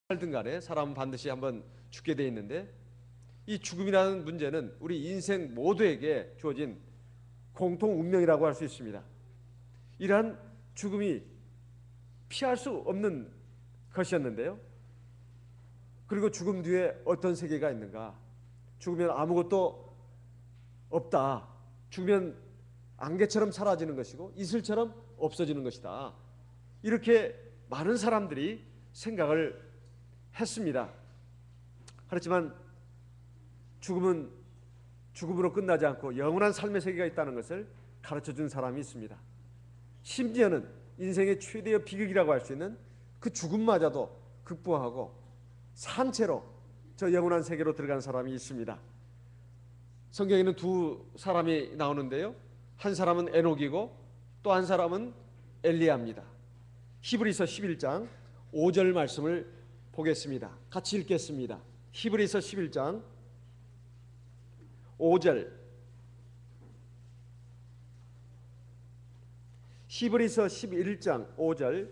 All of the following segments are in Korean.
살든 간에 사람은 반드시 한번 죽게 돼 있는데, 이 죽음이라는 문제는 우리 인생 모두에게 주어진 공통 운명이라고 할 수 있습니다. 이러한 죽음이 피할 수 없는 것이었는데요. 그리고 죽음 뒤에 어떤 세계가 있는가? 죽으면 아무것도 없다. 죽으면 안개처럼 사라지는 것이고 이슬처럼 없어지는 것이다. 이렇게 많은 사람들이 생각을 했습니다. 그렇지만 죽음은 죽음으로 끝나지 않고 영원한 삶의 세계가 있다는 것을 가르쳐준 사람이 있습니다. 심지어는 인생의 최대의 비극이라고 할 수 있는 그 죽음마저도 극복하고 산채로 저 영원한 세계로 들어간 사람이 있습니다. 성경에는 두 사람이 나오는데요, 한 사람은 에녹이고 또 한 사람은 엘리야입니다. 히브리서 11장 5절 말씀을 보겠습니다. 같이 읽겠습니다. 히브리서 11장 5절. 히브리서 11장 5절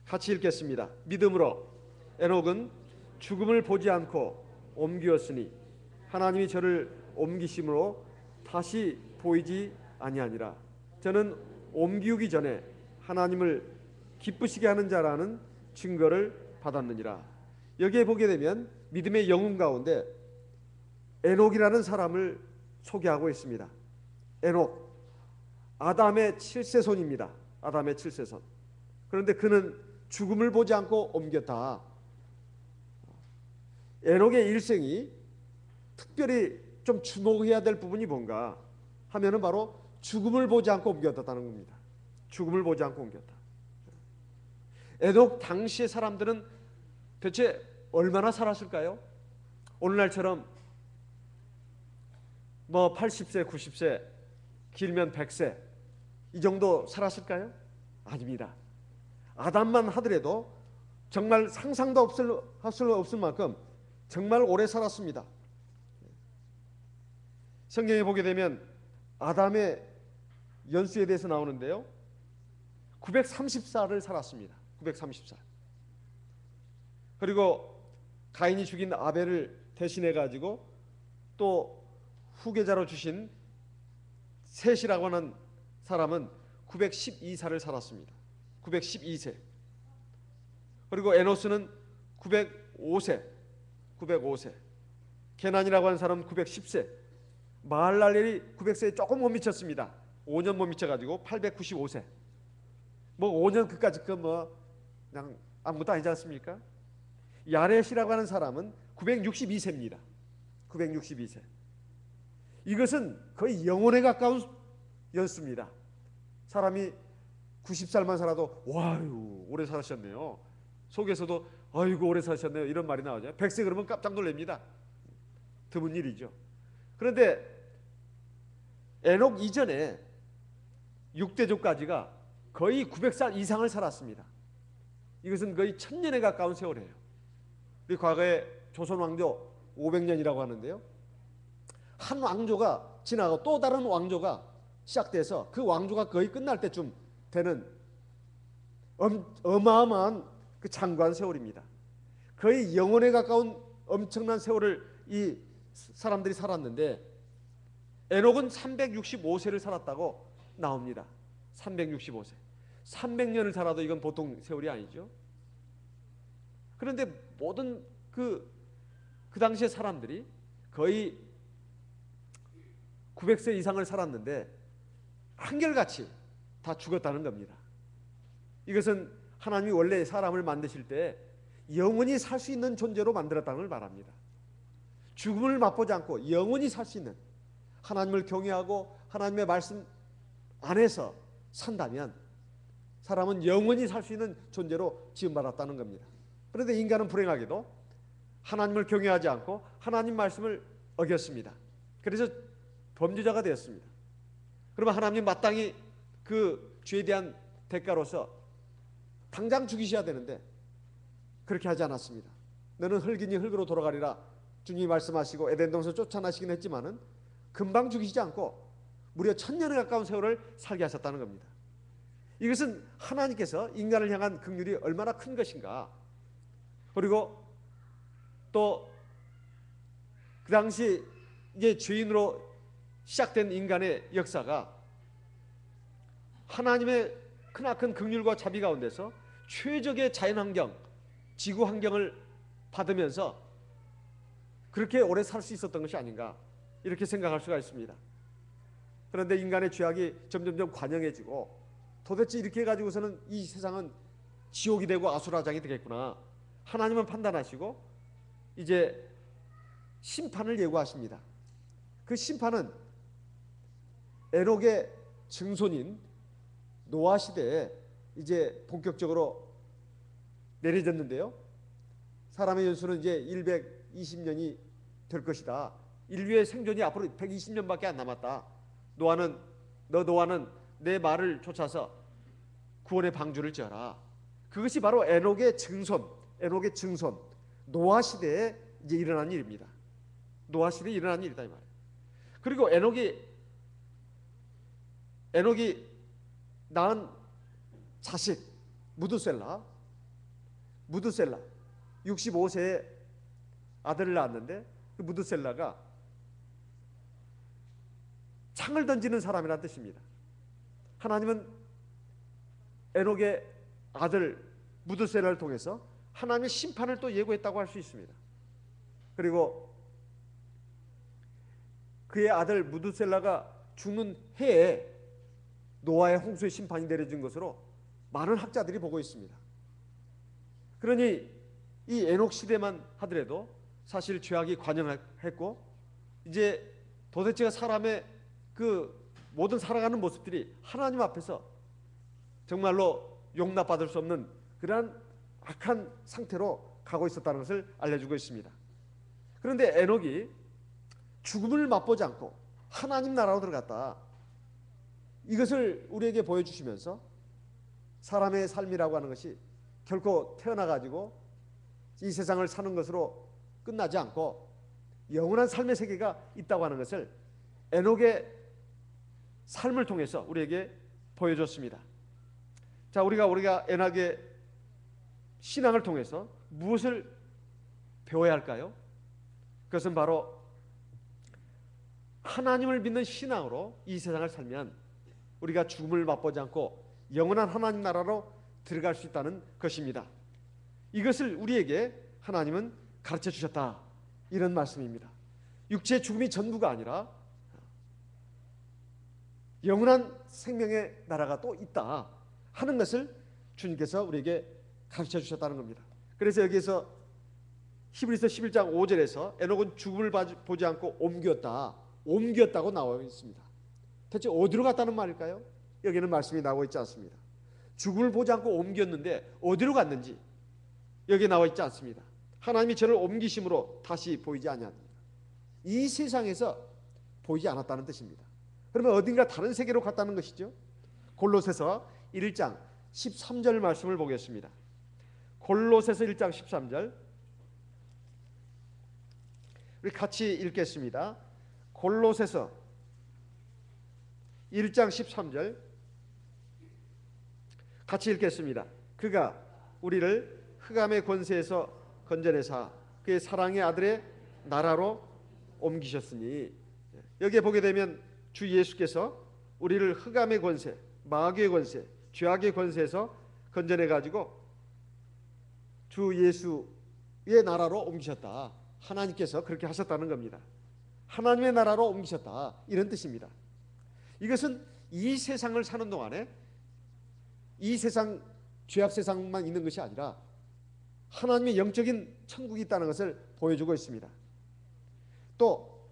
같이 읽겠습니다. 믿음으로 에녹은 죽음을 보지 않고 옮기었으니 하나님이 저를 옮기심으로 다시 보이지 아니하니라. 저는 옮기우기 전에 하나님을 기쁘시게 하는 자라는 증거를 받았느니라. 여기에 보게 되면 믿음의 영웅 가운데 에녹이라는 사람을 소개하고 있습니다. 에녹, 아담의 7세손입니다. 아담의 7세손. 그런데 그는 죽음을 보지 않고 옮겼다. 에녹의 일생이 특별히 좀 주목해야 될 부분이 뭔가 하면은 바로 죽음을 보지 않고 옮겼다는 겁니다. 죽음을 보지 않고 옮겼다. 에녹 당시의 사람들은 대체 얼마나 살았을까요? 오늘날처럼 뭐 80세, 90세, 길면 100세 이 정도 살았을까요? 아닙니다. 아담만 하더라도 정말 상상도 할 수 없을 만큼 정말 오래 살았습니다. 성경에 보게 되면 아담의 연수에 대해서 나오는데요, 930살을 살았습니다. 930살. 그리고 가인이 죽인 아벨을 대신해 가지고 또 후계자로 주신 셋이라고 하는 사람은 912살을 살았습니다. 912세. 그리고 에노스는 905세. 905세. 게난이라고 하는 사람은 910세. 마할랄엘이 900세에 조금 못 미쳤습니다. 5년 못 미쳐가지고 895세. 뭐 5년 그까짓 거 뭐 그냥 아무것도 아니지 않습니까? 야렛이라고 하는 사람은 962세입니다. 962세. 이것은 거의 영혼에 가까운 연수입니다. 사람이 90살만 살아도 와유 오래 사셨네요. 속에서도 아이고 오래 사셨네요 이런 말이 나오죠. 100세 그러면 깜짝 놀랍니다. 드문 일이죠. 그런데 에녹 이전에 6대조까지가 거의 900살 이상을 살았습니다. 이것은 거의 1000년에 가까운 세월이에요. 우리 과거에 조선 왕조 500년이라고 하는데요, 한 왕조가 지나고 또 다른 왕조가 시작돼서 그 왕조가 거의 끝날 때쯤 되는 어마어마한 그 장관 세월입니다. 거의 영원에 가까운 엄청난 세월을 이 사람들이 살았는데 에녹은 365세를 살았다고 나옵니다. 365세. 300년을 살아도 이건 보통 세월이 아니죠. 그런데 모든 그 당시의 사람들이 거의 900세 이상을 살았는데 한결같이 다 죽었다는 겁니다. 이것은 하나님이 원래 사람을 만드실 때 영원히 살 수 있는 존재로 만들었다는 걸 말합니다. 죽음을 맛보지 않고 영원히 살 수 있는, 하나님을 경외하고 하나님의 말씀 안에서 산다면 사람은 영원히 살 수 있는 존재로 지음받았다는 겁니다. 그런데 인간은 불행하게도 하나님을 경외하지 않고 하나님 말씀을 어겼습니다. 그래서 범죄자가 되었습니다. 그러면 하나님 마땅히 그 죄에 대한 대가로서 당장 죽이셔야 되는데 그렇게 하지 않았습니다. 너는 흙이니 흙으로 돌아가리라 주님이 말씀하시고 에덴 동산 쫓아나시긴 했지만은 금방 죽이시지 않고 무려 1000년에 가까운 세월을 살게 하셨다는 겁니다. 이것은 하나님께서 인간을 향한 긍휼이 얼마나 큰 것인가. 그리고 또 그 당시 이제 죄인으로 시작된 인간의 역사가 하나님의 크나큰 긍휼과 자비 가운데서 최적의 자연환경, 지구 환경을 받으면서 그렇게 오래 살 수 있었던 것이 아닌가, 이렇게 생각할 수가 있습니다. 그런데 인간의 죄악이 점점점 관영해지고 도대체 이렇게 해가지고서는 이 세상은 지옥이 되고 아수라장이 되겠구나, 하나님은 판단하시고 이제 심판을 예고하십니다. 그 심판은 에녹의 증손인 노아 시대에 이제 본격적으로 내려졌는데요. 사람의 연수는 이제 120년이 될 것이다. 인류의 생존이 앞으로 120년밖에 안 남았다. 노아는 내 말을 쫓아서 구원의 방주를 지어라. 그것이 바로 에녹의 증손 노아 시대에 이제 일어난 일입니다. 노아 시대에 일어난 일이다 이 말이에요. 그리고 에녹이 낳은 자식 무드셀라 65세에 아들을 낳았는데, 그 무드셀라가 창을 던지는 사람이라는 뜻입니다. 하나님은 에녹의 아들 무드셀라를 통해서 하나님의 심판을 또 예고했다고 할 수 있습니다. 그리고 그의 아들 무드셀라가 죽는 해에 노아의 홍수의 심판이 내려진 것으로 많은 학자들이 보고 있습니다. 그러니 이 에녹 시대만 하더라도 사실 죄악이 관영했고 이제 도대체가 사람의 그 모든 살아가는 모습들이 하나님 앞에서 정말로 용납받을 수 없는 그러한 악한 상태로 가고 있었다는 것을 알려주고 있습니다. 그런데 에녹이 죽음을 맛보지 않고 하나님 나라로 들어갔다, 이것을 우리에게 보여주시면서 사람의 삶이라고 하는 것이 결코 태어나가지고 이 세상을 사는 것으로 끝나지 않고 영원한 삶의 세계가 있다고 하는 것을 에녹의 삶을 통해서 우리에게 보여줬습니다. 자, 우리가 에녹의 신앙을 통해서 무엇을 배워야 할까요? 그것은 바로 하나님을 믿는 신앙으로 이 세상을 살면 우리가 죽음을 맛보지 않고 영원한 하나님 나라로 들어갈 수 있다는 것입니다. 이것을 우리에게 하나님은 가르쳐 주셨다, 이런 말씀입니다. 육체의 죽음이 전부가 아니라 영원한 생명의 나라가 또 있다 하는 것을 주님께서 우리에게 가르쳐 주셨다는 겁니다. 그래서 여기에서 히브리서 11장 5절에서 에녹은 죽음을 보지 않고 옮겼다고 나와 있습니다. 대체 어디로 갔다는 말일까요? 여기는 말씀이 나와 있지 않습니다. 죽음을 보지 않고 옮겼는데 어디로 갔는지 여기에 나와 있지 않습니다. 하나님이 저를 옮기심으로 다시 보이지 아니하니라. 이 세상에서 보이지 않았다는 뜻입니다. 그러면 어딘가 다른 세계로 갔다는 것이죠. 골로새서 1장 13절 말씀을 보겠습니다. 골로새서 1장 13절 우리 같이 읽겠습니다. 골로새서 1장 13절 같이 읽겠습니다. 그가 우리를 흑암의 권세에서 건져내사 그의 사랑의 아들의 나라로 옮기셨으니, 여기에 보게 되면 주 예수께서 우리를 흑암의 권세, 마귀의 권세, 죄악의 권세에서 건져내 가지고 주 예수의 나라로 옮기셨다. 하나님께서 그렇게 하셨다는 겁니다. 하나님의 나라로 옮기셨다, 이런 뜻입니다. 이것은 이 세상을 사는 동안에 이 세상, 죄악 세상만 있는 것이 아니라 하나님의 영적인 천국이 있다는 것을 보여주고 있습니다. 또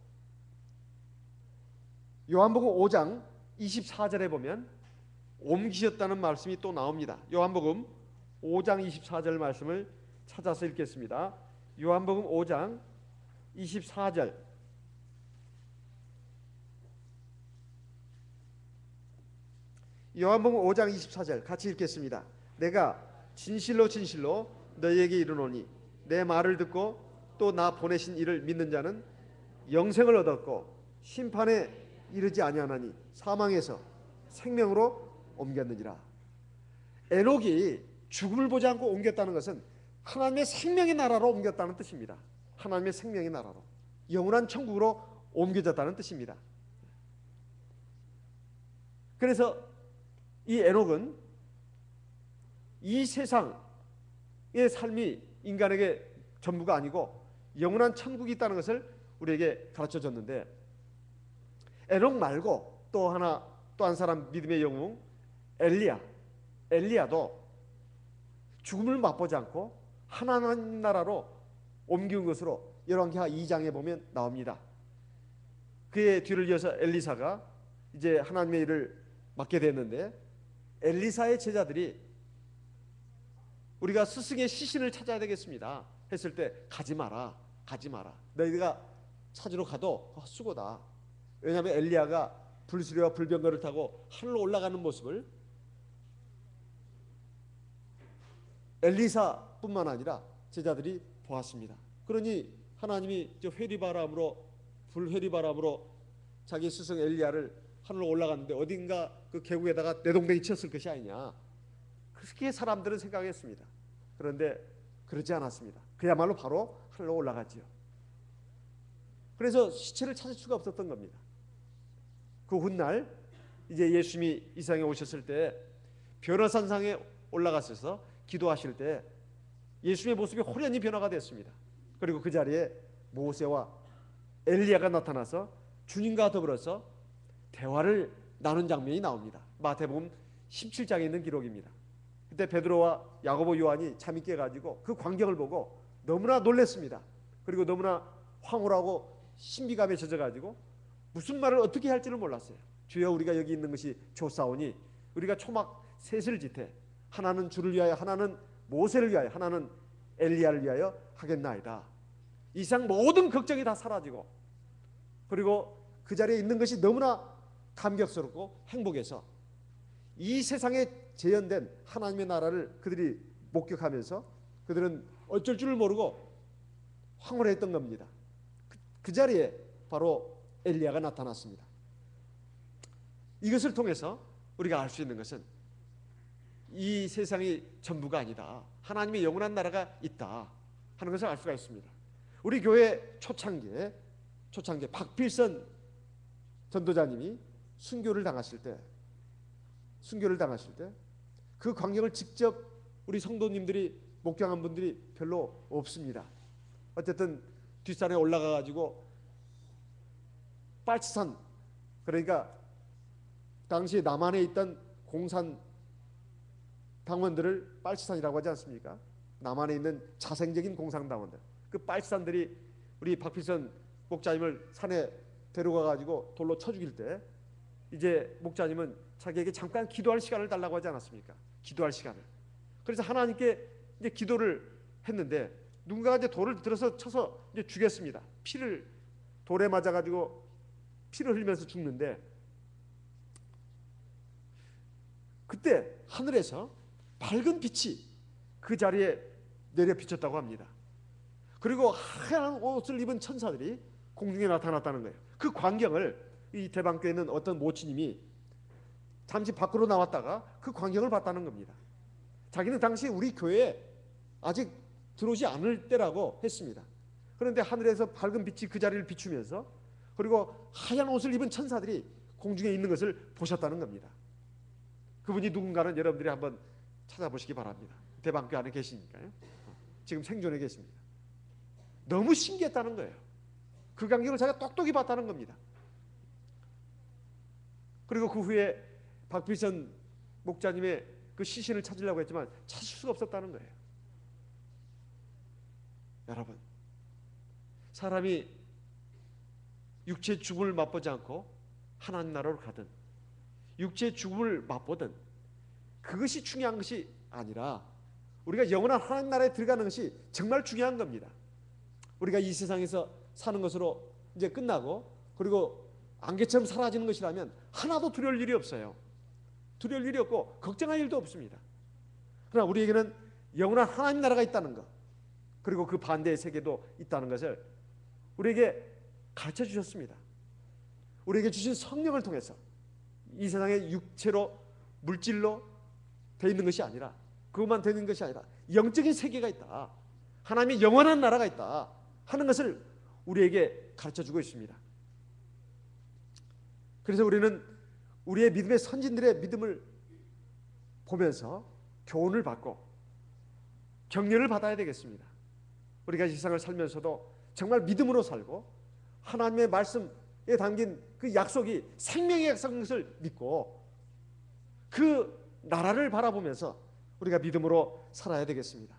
요한복음 5장 24절에 보면 옮기셨다는 말씀이 또 나옵니다. 요한복음 5장 24절 말씀을 찾아서 읽겠습니다. 요한복음 5장 24절 요한복음 5장 24절 같이 읽겠습니다. 내가 진실로 너희에게 이르노니 내 말을 듣고 또 나 보내신 이를 믿는 자는 영생을 얻었고 심판에 이르지 아니하나니 사망에서 생명으로 옮겼느니라. 에녹이 죽음을 보지 않고 옮겼다는 것은 하나님의 생명의 나라로 옮겼다는 뜻입니다. 하나님의 생명의 나라로, 영원한 천국으로 옮겨졌다는 뜻입니다. 그래서 이 에녹은 이 세상의 삶이 인간에게 전부가 아니고 영원한 천국이 있다는 것을 우리에게 가르쳐 줬는데, 에녹 말고 또 한 사람 믿음의 영웅 엘리야도 죽음을 맛보지 않고 하나님 나라로 옮긴 것으로 열왕기하 2장에 보면 나옵니다. 그의 뒤를 이어서 엘리사가 이제 하나님의 일을 맡게 됐는데, 엘리사의 제자들이 우리가 스승의 시신을 찾아야 되겠습니다 했을 때, 가지 마라. 너희가 찾으러 가도 헛수고다. 왜냐하면 엘리야가 불수레와 불병거를 타고 하늘로 올라가는 모습을 엘리사뿐만 아니라 제자들이 보았습니다. 그러니 하나님이 불회리바람으로 자기 스승 엘리야를 하늘로 올라갔는데 어딘가 그 계곡에다가 내동댕이 쳤을 것이 아니냐, 그렇게 사람들은 생각했습니다. 그런데 그러지 않았습니다. 그야말로 바로 하늘로 올라갔지요. 그래서 시체를 찾을 수가 없었던 겁니다. 그 훗날 이제 예수님이 이 세상에 오셨을 때 변화산상에 올라가셔서 기도하실 때 예수님의 모습이 호련히 변화가 됐습니다. 그리고 그 자리에 모세와 엘리야가 나타나서 주님과 더불어서 대화를 나눈 장면이 나옵니다. 마태복음 17장에 있는 기록입니다. 그때 베드로와 야고보, 요한이 잠이 깨가지고 그 광경을 보고 너무나 놀랐습니다. 그리고 너무나 황홀하고 신비감에 젖어가지고 무슨 말을 어떻게 할지를 몰랐어요. 주여, 우리가 여기 있는 것이 좋사오니 우리가 초막 셋을 짓되 하나는 주를 위하여, 하나는 모세를 위하여, 하나는 엘리야를 위하여 하겠나이다. 이상 모든 걱정이 다 사라지고, 그리고 그 자리에 있는 것이 너무나 감격스럽고 행복해서 이 세상에 재현된 하나님의 나라를 그들이 목격하면서 그들은 어쩔 줄을 모르고 황홀했던 겁니다. 그 자리에 바로 엘리야가 나타났습니다. 이것을 통해서 우리가 알 수 있는 것은 이 세상이 전부가 아니다, 하나님의 영원한 나라가 있다 하는 것을 알 수가 있습니다. 우리 교회 초창기에 박필선 전도자님이 순교를 당하실 때 그 광경을 직접 우리 성도님들이 목격한 분들이 별로 없습니다. 어쨌든 뒷산에 올라가 가지고 빨치산, 그러니까 당시 남한에 있던 공산 당원들을 빨치산이라고 하지 않습니까? 남한에 있는 자생적인 공산당원들, 그 빨치산들이 우리 박필선 목자님을 산에 데려가 가지고 돌로 쳐 죽일 때 이제 목자님은 자기에게 잠깐 기도할 시간을 달라고 하지 않았습니까? 기도할 시간을. 그래서 하나님께 이제 기도를 했는데 누군가가 이제 돌을 들어서 쳐서 이제 죽였습니다. 돌에 맞아 가지고 피를 흘리면서 죽는데, 그때 하늘에서 밝은 빛이 그 자리에 내려 비쳤다고 합니다. 그리고 하얀 옷을 입은 천사들이 공중에 나타났다는 거예요. 그 광경을 이 대방교에 있는 어떤 모치님이 잠시 밖으로 나왔다가 그 광경을 봤다는 겁니다. 자기는 당시 우리 교회에 아직 들어오지 않을 때라고 했습니다. 그런데 하늘에서 밝은 빛이 그 자리를 비추면서, 그리고 하얀 옷을 입은 천사들이 공중에 있는 것을 보셨다는 겁니다. 그분이 누군가는 여러분들이 한번 찾아보시기 바랍니다. 대방교 안에 계시니까요. 지금 생존해 계십니다. 너무 신기했다는 거예요. 그 광경을 자기가 똑똑히 봤다는 겁니다. 그리고 그 후에 박필선 목자님의 그 시신을 찾으려고 했지만 찾을 수가 없었다는 거예요. 여러분, 사람이 육체의 죽음을 맛보지 않고 하나님 나라로 가든 육체의 죽음을 맛보든 그것이 중요한 것이 아니라 우리가 영원한 하나님 나라에 들어가는 것이 정말 중요한 겁니다. 우리가 이 세상에서 사는 것으로 이제 끝나고, 그리고 안개처럼 사라지는 것이라면 하나도 두려울 일이 없어요. 두려울 일이 없고 걱정할 일도 없습니다. 그러나 우리에게는 영원한 하나님 나라가 있다는 것, 그리고 그 반대의 세계도 있다는 것을 우리에게 가르쳐 주셨습니다. 우리에게 주신 성령을 통해서 이 세상에 육체로 물질로 돼 있는 것이 아니라, 그것만 되는 것이 아니라 영적인 세계가 있다, 하나님의 영원한 나라가 있다 하는 것을 우리에게 가르쳐주고 있습니다. 그래서 우리는 우리의 믿음의 선진들의 믿음을 보면서 교훈을 받고 격려를 받아야 되겠습니다. 우리가 이 세상을 살면서도 정말 믿음으로 살고 하나님의 말씀에 담긴 그 약속이 생명의 약속인 것을 믿고 그 나라를 바라보면서 우리가 믿음으로 살아야 되겠습니다.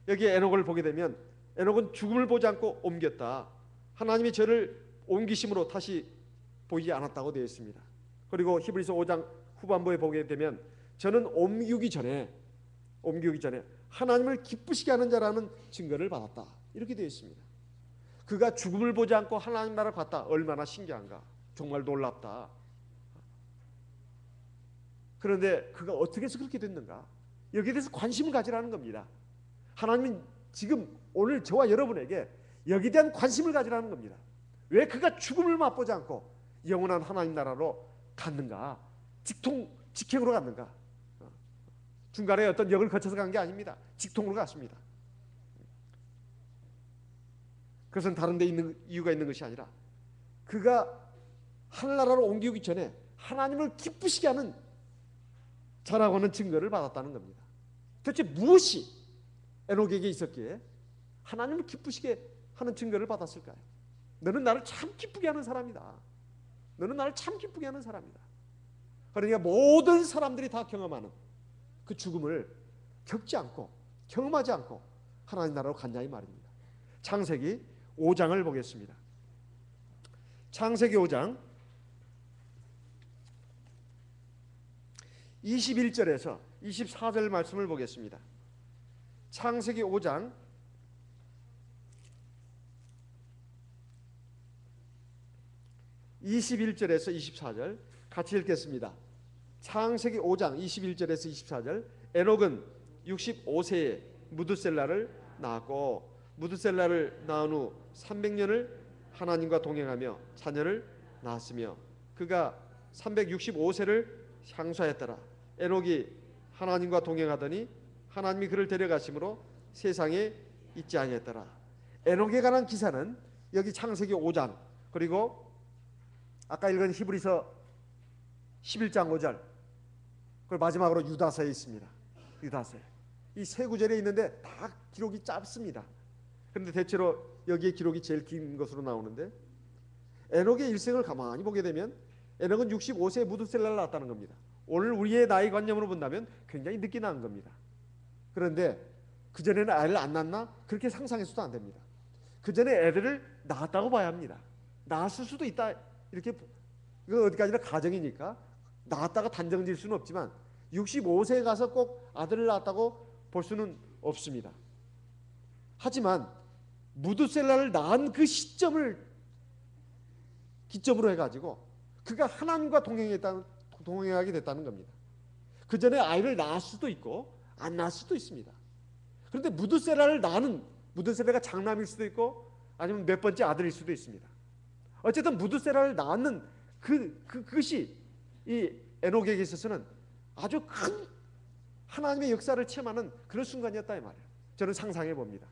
여기 에녹을 보게 되면 에녹은 죽음을 보지 않고 옮겼다, 하나님이 저를 옮기심으로 다시 보이지 않았다고 되어 있습니다. 그리고 히브리서 5장 후반부에 보게 되면 저는 옮기기 전에 하나님을 기쁘시게 하는 자라는 증거를 받았다, 이렇게 되어 있습니다. 그가 죽음을 보지 않고 하나님 나라를 봤다. 얼마나 신기한가, 정말 놀랍다. 그런데 그가 어떻게 해서 그렇게 됐는가, 여기에 대해서 관심을 가지라는 겁니다. 하나님은 지금 오늘 저와 여러분에게 여기에 대한 관심을 가지라는 겁니다. 왜 그가 죽음을 맛보지 않고 영원한 하나님 나라로 갔는가, 직행으로 갔는가. 중간에 어떤 역을 거쳐서 간 게 아닙니다. 직통으로 갔습니다. 그것은 다른 데 있는 이유가 있는 것이 아니라 그가 하늘나라로 옮기기 전에 하나님을 기쁘시게 하는 자라고 하는 증거를 받았다는 겁니다. 도대체 무엇이 에녹에게 있었기에 하나님을 기쁘시게 하는 증거를 받았을까요? 너는 나를 참 기쁘게 하는 사람이다. 너는 나를 참 기쁘게 하는 사람이다. 그러니까 모든 사람들이 다 경험하는 그 죽음을 겪지 않고 경험하지 않고 하나님 나라로 갔냐 이 말입니다. 창세기 5장을 보겠습니다. 창세기 5장 21절에서 24절 말씀을 보겠습니다. 창세기 5장 21절에서 24절 같이 읽겠습니다. 창세기 5장 21절에서 24절. 에녹은 65세에 무드셀라를 낳았고 무드셀라를 낳은 후 300년을 하나님과 동행하며 자녀를 낳았으며 그가 365세를 향수하였더라. 에녹이 하나님과 동행하더니 하나님이 그를 데려가심으로 세상에 있지 아니했더라. 에녹에 관한 기사는 여기 창세기 5장 그리고 아까 읽은 히브리서 11장 5절 그리고 마지막으로 유다서에 있습니다. 유다서 이 세 구절에 있는데 다 기록이 짧습니다. 그런데 대체로 여기에 기록이 제일 긴 것으로 나오는데 에녹의 일생을 가만히 보게 되면 에녹은 65세에 무드셀라를 낳았다는 겁니다. 오늘 우리의 나이 관념으로 본다면 굉장히 늦게 낳은 겁니다. 그런데 그전에는 아이를 안 낳았나? 그렇게 상상해서도 안 됩니다. 그전에 애들을 낳았다고 봐야 합니다. 낳았을 수도 있다. 이렇게 이거 어디까지나 가정이니까 낳았다가 단정 지을 수는 없지만 65세에 가서 꼭 아들을 낳았다고 볼 수는 없습니다. 하지만 무드셀라를 낳은 그 시점을 기점으로 해가지고 그가 하나님과 동행하게 됐다는 겁니다. 그 전에 아이를 낳을 수도 있고 안 낳을 수도 있습니다. 그런데 무드셀라를 낳는 무드셀라가 장남일 수도 있고 아니면 몇 번째 아들일 수도 있습니다. 어쨌든 무드셀라를 낳는 그것이 이 에녹에게 있어서는 아주 큰 하나님의 역사를 체험하는 그런 순간이었다 이 말이에요. 저는 상상해 봅니다.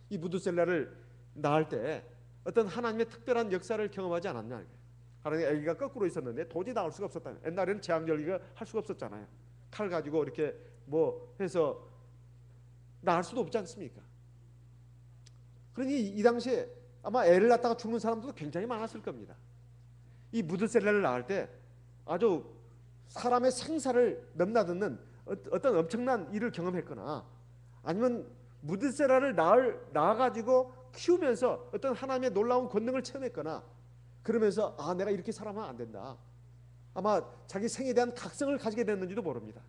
이 무드셀라를 낳을 때 어떤 하나님의 특별한 역사를 경험하지 않았냐. 하나님 아기가 거꾸로 있었는데 도저히 나올 수가 없었다. 옛날에는 제왕절개가 할 수가 없었잖아요. 칼 가지고 이렇게 뭐 해서 낳을 수도 없지 않습니까? 그러니 이 당시에 아마 애를 낳다가 죽는 사람들도 굉장히 많았을 겁니다. 이 무드셀라를 낳을 때 아주 사람의 생사를 넘나드는 어떤 엄청난 일을 경험했거나 아니면 무드셀라를 낳아가지고 키우면서 어떤 하나님의 놀라운 권능을 체험했거나 그러면서 아 내가 이렇게 살아면 안 된다. 아마 자기 생에 대한 각성을 가지게 됐는지도 모릅니다.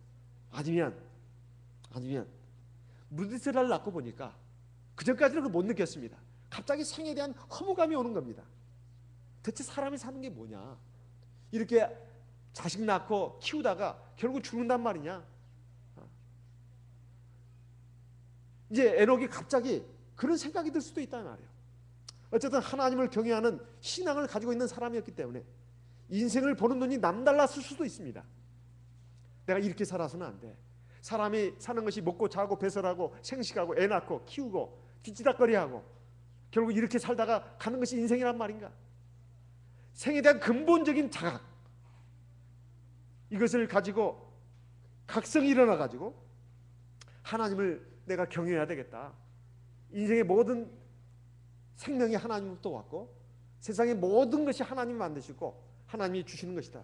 아니면 무드셀라를 낳고 보니까 그전까지는 그걸 못 느꼈습니다. 갑자기 생에 대한 허무감이 오는 겁니다. 대체 사람이 사는 게 뭐냐? 이렇게 자식 낳고 키우다가 결국 죽는단 말이냐? 이제 에녹이 갑자기 그런 생각이 들 수도 있다는 말이에요. 어쨌든 하나님을 경외하는 신앙을 가지고 있는 사람이었기 때문에 인생을 보는 눈이 남달랐을 수도 있습니다. 내가 이렇게 살아서는 안 돼. 사람이 사는 것이 먹고 자고 배설하고 생식하고 애 낳고 키우고 뒤치다거리하고 결국 이렇게 살다가 가는 것이 인생이란 말인가? 생에 대한 근본적인 자각, 이것을 가지고 각성이 일어나 가지고 하나님을 내가 경외해야 되겠다. 인생의 모든 생명이 하나님으로부터 왔고 세상의 모든 것이 하나님이 만드시고 하나님이 주시는 것이다.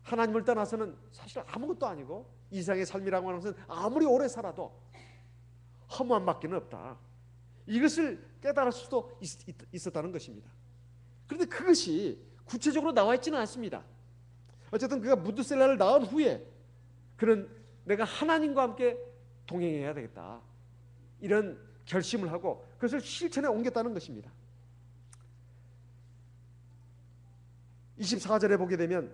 하나님을 떠나서는 사실 아무것도 아니고 이 세상의 삶이라고 하는 것은 아무리 오래 살아도 허무한 밖에는 없다. 이것을 깨달을 수도 있었다는 것입니다. 그런데 그것이 구체적으로 나와 있지는 않습니다. 어쨌든 그가 무드셀라를 낳은 후에 그는 내가 하나님과 함께 동행해야 되겠다, 이런 결심을 하고 그것을 실천에 옮겼다는 것입니다. 24절에 보게 되면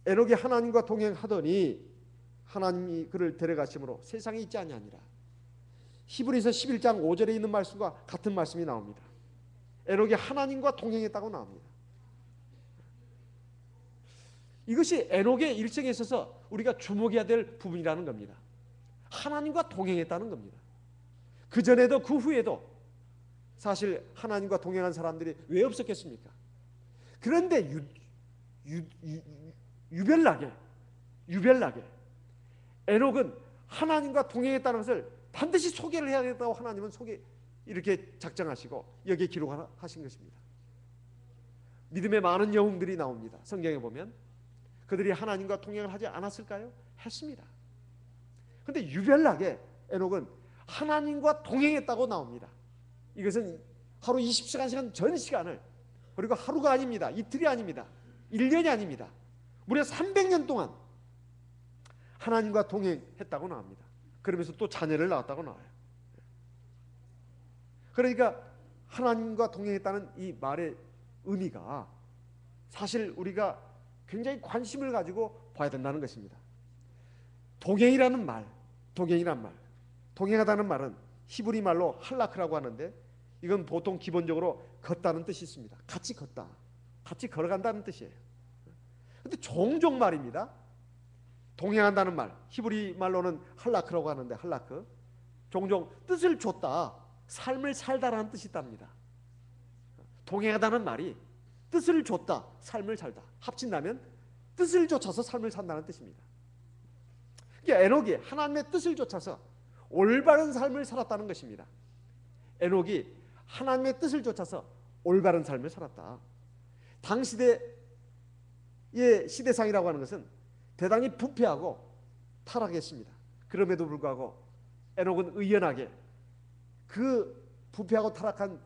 에녹이 하나님과 동행하더니 하나님이 그를 데려가심으로 세상에 있지 아니하니라. 히브리서 11장 5절에 있는 말씀과 같은 말씀이 나옵니다. 에녹이 하나님과 동행했다고 나옵니다. 이것이 에녹의 일생에 있어서 우리가 주목해야 될 부분이라는 겁니다. 하나님과 동행했다는 겁니다. 그 전에도 그 후에도 사실 하나님과 동행한 사람들이 왜 없었겠습니까? 그런데 유별나게 에녹은 하나님과 동행했다는 것을 반드시 소개를 해야 되겠다고 하나님은 이렇게 작정하시고 여기에 기록하신 것입니다. 믿음의 많은 영웅들이 나옵니다. 성경에 보면 그들이 하나님과 동행을 하지 않았을까요? 했습니다. 그런데 유별나게 에녹은 하나님과 동행했다고 나옵니다. 이것은 하루 20시간 전 시간을, 그리고 하루가 아닙니다. 이틀이 아닙니다. 1년이 아닙니다. 무려 300년 동안 하나님과 동행했다고 나옵니다. 그러면서 또 자녀를 낳았다고 나와요. 그러니까 하나님과 동행했다는 이 말의 의미가 사실 우리가 굉장히 관심을 가지고 봐야 된다는 것입니다. 동행이라는 말, 동행하다는 말은 히브리 말로 할라크라고 하는데 이건 보통 기본적으로 걷다는 뜻이 있습니다. 같이 걷다, 같이 걸어간다는 뜻이에요. 그런데 종종 말입니다. 동행한다는 말, 히브리 말로는 할라크라고 하는데 할라크, 종종 뜻을 줬다, 삶을 살다라는 뜻이 있답니다. 동행하다는 말이 뜻을 줬다, 삶을 살다 합친다면 뜻을 좇아서 삶을 산다는 뜻입니다. 그러니까 에녹이 하나님의 뜻을 좇아서 올바른 삶을 살았다는 것입니다. 에녹이 하나님의 뜻을 좇아서 올바른 삶을 살았다. 당시대의 시대상이라고 하는 것은 대단히 부패하고 타락했습니다. 그럼에도 불구하고 에녹은 의연하게 그 부패하고 타락한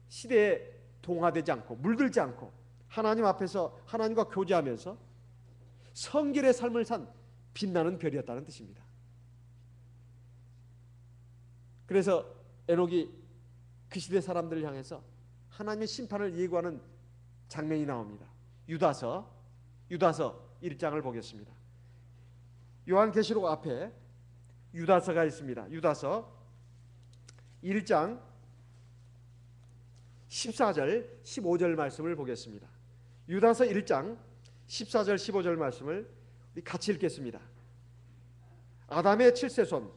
시대에 동화되지 않고 물들지 않고 하나님 앞에서 하나님과 교제하면서 성결의 삶을 산 빛나는 별이었다는 뜻입니다. 그래서 에녹이 그 시대 사람들을 향해서 하나님의 심판을 예고하는 장면이 나옵니다. 유다서 1장을 보겠습니다. 요한계시록 앞에 유다서가 있습니다. 유다서 1장 14절 15절 말씀을 보겠습니다. 유다서 1장 14절 15절 말씀을 같이 읽겠습니다. 아담의 7세손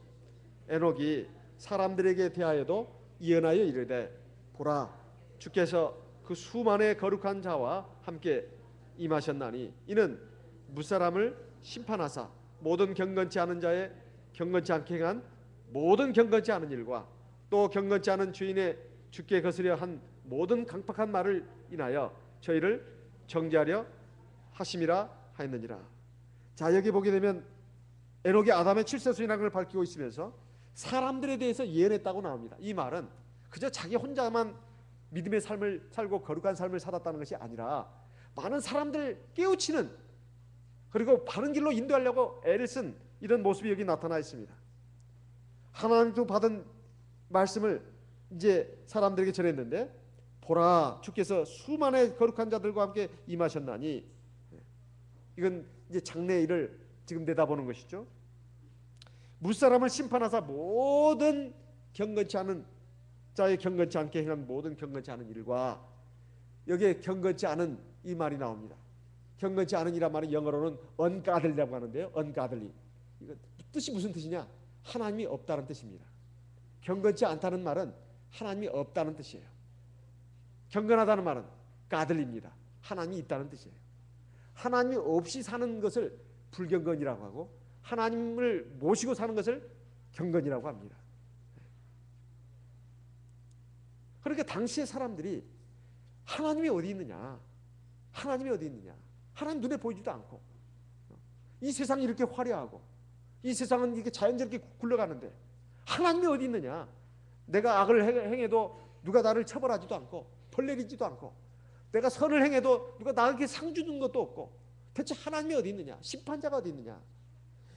에녹이 사람들에게 대하여도 예언하여 이르되 보라 주께서 그 수만의 거룩한 자와 함께 임하셨나니 이는 무사람을 심판하사 모든 경건치 않은 자의 경건치 않게 행한 모든 경건치 않은 일과 또 경건치 않은 주인의 주께 거스려 한 모든 강팍한 말을 인하여 저희를 정죄하려 하심이라 하였느니라. 자, 여기 보게 되면 에녹이 아담의 7세손이라는 걸 밝히고 있으면서 사람들에 대해서 예언했다고 나옵니다. 이 말은 그저 자기 혼자만 믿음의 삶을 살고 거룩한 삶을 살았다는 것이 아니라 많은 사람들 깨우치는, 그리고 바른 길로 인도하려고 애를 쓴 이런 모습이 여기 나타나 있습니다. 하나님도 받은 말씀을 이제 사람들에게 전했는데 보라 주께서 수만의 거룩한 자들과 함께 임하셨나니, 이건 이제 장래의 일을 지금 내다보는 것이죠. 무사람을 심판하사 모든 경건치 않은 자의 경건치 않게 행한 모든 경건치 않은 일과, 여기에 경건치 않은 이 말이 나옵니다. 경건치 않은 이란 말은 영어로는 ungodly라고 하는데요. ungodly, 이거 뜻이 무슨 뜻이냐? 하나님이 없다는 뜻입니다. 경건치 않다는 말은 하나님이 없다는 뜻이에요. 경건하다는 말은 가들입니다. 하나님이 있다는 뜻이에요. 하나님이 없이 사는 것을 불경건이라고 하고 하나님을 모시고 사는 것을 경건이라고 합니다. 그러니까 당시의 사람들이 하나님이 어디 있느냐? 하나님이 어디 있느냐? 하나님 눈에 보이지도 않고 이 세상이 이렇게 화려하고 이 세상은 이렇게 자연스럽게 굴러가는데 하나님이 어디 있느냐? 내가 악을 행해도 누가 나를 처벌하지도 않고 벌 내리지도 않고 내가 선을 행해도 누가 나에게 상 주는 것도 없고 대체 하나님이 어디 있느냐? 심판자가 어디 있느냐?